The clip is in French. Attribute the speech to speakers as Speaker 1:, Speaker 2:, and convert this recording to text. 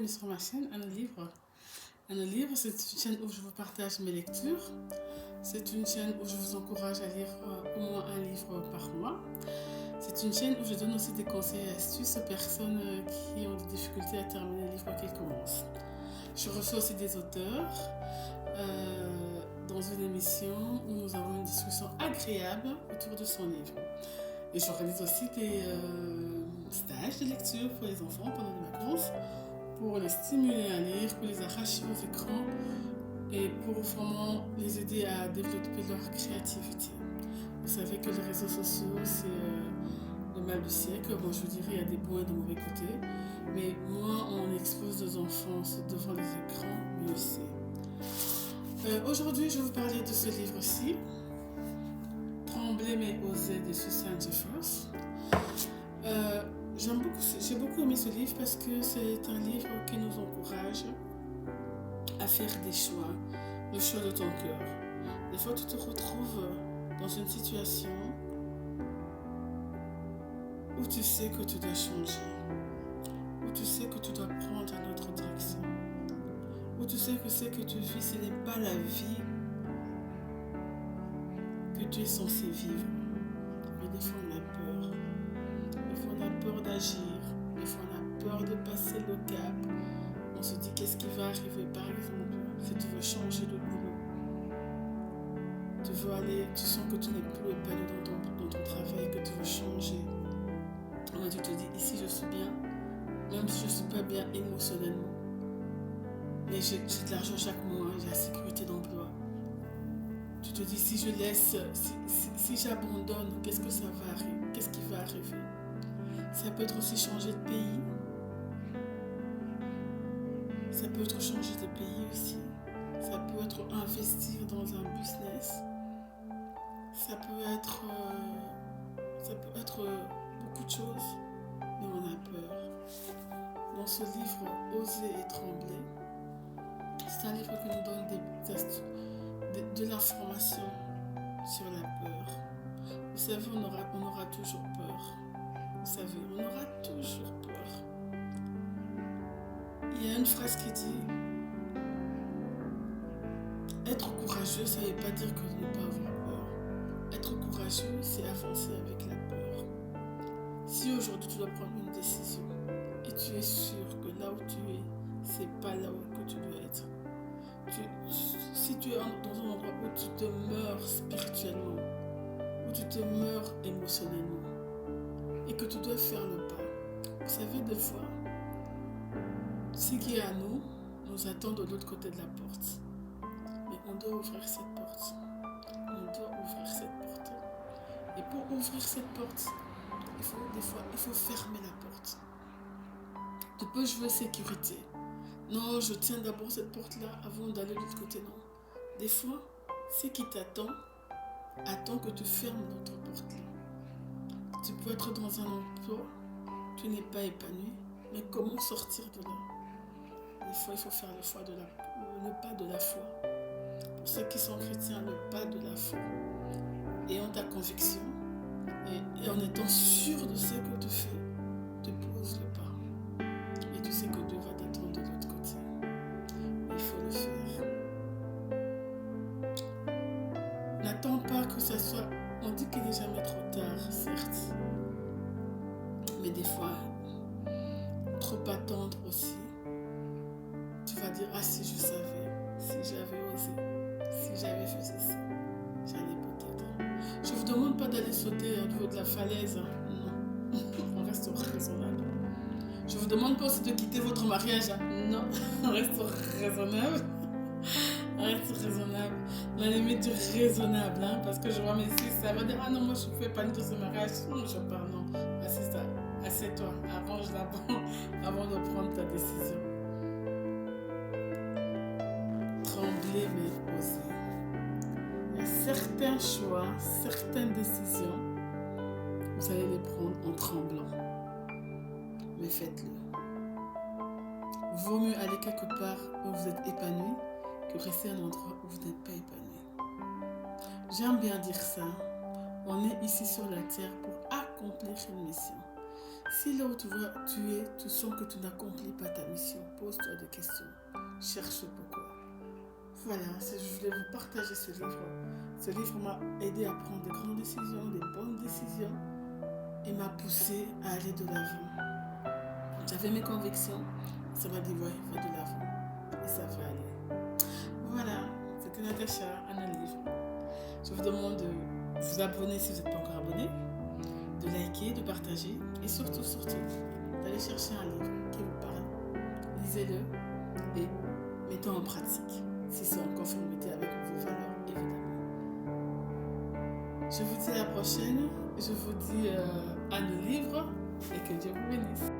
Speaker 1: bienvenue sur ma chaîne Anna Livre. Anna Livre, c'est une chaîne où je vous partage mes lectures. C'est une chaîne où je vous encourage à lire au moins un livre par mois. C'est une chaîne où je donne aussi des conseils et astuces aux personnes qui ont des difficultés à terminer les livres qu'elles commencent. Je reçois aussi des auteurs dans une émission où nous avons une discussion agréable autour de son livre. Et j'organise aussi des stages de lecture pour les enfants pendant les vacances, pour les stimuler à lire, pour les arracher aux écrans et pour vraiment les aider à développer leur créativité. Vous savez que les réseaux sociaux, c'est le mal du siècle. Bon, je vous dirais, il y a des bons et des mauvais côtés. Mais moins on expose nos enfants devant les écrans, mieux c'est. Aujourd'hui, je vais vous parler de ce livre-ci. Trembler mais oser de Susan Jeffers. J'ai beaucoup aimé ce livre parce que c'est un livre qui nous encourage à faire des choix, le choix de ton cœur. Des fois, tu te retrouves dans une situation où tu sais que tu dois changer, où tu sais que tu dois prendre une autre direction, où tu sais que ce que tu vis, ce n'est pas la vie que tu es censé vivre. Mais des fois, on a peur. Des fois, on a peur d'agir. Des fois, on a peur de passer le cap. On se dit qu'est-ce qui va arriver. Par exemple, si tu veux changer de boulot, tu veux aller, tu sens que tu n'es plus épanoui dans ton travail, que tu veux changer. Alors tu te dis, ici je suis bien, même si je ne suis pas bien émotionnellement. Mais j'ai de l'argent chaque mois, j'ai la sécurité d'emploi. Tu te dis, si je laisse, si j'abandonne, qu'est-ce que ça va arriver? Qu'est-ce qui va arriver? Ça peut être aussi changer de pays. Ça peut être changer de pays aussi. Ça peut être investir dans un business. Ça peut être beaucoup de choses, mais on a peur. Dans ce livre, Oser et trembler, c'est un livre qui nous donne de l'information sur la peur. Vous savez, on aura toujours peur. Vous savez, on aura toujours peur. Il y a une phrase qui dit « Être courageux, ça ne veut pas dire que ne pas avoir peur. Être courageux, c'est avancer avec la peur. Si aujourd'hui tu dois prendre une décision et tu es sûr que là où tu es, c'est pas là où tu dois être. Si tu es dans un endroit où tu te meurs spirituellement, où tu te meurs émotionnellement et que tu dois faire le pas, vous savez, des fois, ce qui est à nous, nous attend de l'autre côté de la porte. Mais on doit ouvrir cette porte. On doit ouvrir cette porte. Et pour ouvrir cette porte, il faut fermer la porte. Tu peux jouer sécurité. Non, je tiens d'abord cette porte-là avant d'aller de l'autre côté. Non. Des fois, ce qui t'attend attend que tu fermes notre porte-là. Tu peux être dans un emploi, tu n'es pas épanoui, mais comment sortir de là? Des fois, il faut faire le pas de la foi. Pour ceux qui sont chrétiens, le pas de la foi. Ayant ta conviction et en étant sûr de ce que tu fais, tu poses le pas. Et tu sais que Dieu va t'attendre de l'autre côté. Il faut le faire. N'attends pas que ça soit... On dit qu'il n'est jamais trop tard, certes. Mais des fois, trop attendre aussi. Tu vas dire, ah si je savais, si j'avais osé, si j'avais fait ceci, j'allais peut-être. Je ne vous demande pas d'aller sauter au niveau de la falaise. Non, on reste raisonnable. Je ne vous demande pas aussi de quitter votre mariage. Non, on reste raisonnable. On reste raisonnable. La limite du raisonnable. Parce que je vois mes fils, ça va dire, ah non, moi je ne fais pas de ce mariage. Non, je pars, non. C'est ça. Assieds-toi. Arrange-la avant de prendre ta décision. Trembler mais oser. Il y a certains choix, certaines décisions, vous allez les prendre en tremblant. Mais faites-le. Vaut mieux aller quelque part où vous êtes épanoui que rester à un endroit où vous n'êtes pas épanoui. J'aime bien dire ça. On est ici sur la terre pour accomplir une mission. Si là où tu es, tu sens que tu n'accomplis pas ta mission, pose-toi des questions. Cherche pourquoi. Voilà, je voulais vous partager ce livre. Ce livre m'a aidé à prendre des grandes décisions, des bonnes décisions et m'a poussé à aller de l'avant. J'avais mes convictions, ça m'a dit ouais, va de l'avant et ça va aller. Voilà, c'était Natacha, un livre. Je vous demande de vous abonner si vous n'êtes pas encore abonné, de liker, de partager et surtout, d'aller chercher un livre qui vous parle. Lisez-le et mettez en pratique si c'est en conformité avec vos valeurs, évidemment. Je vous dis à la prochaine, je vous dis à nos livres et que Dieu vous bénisse.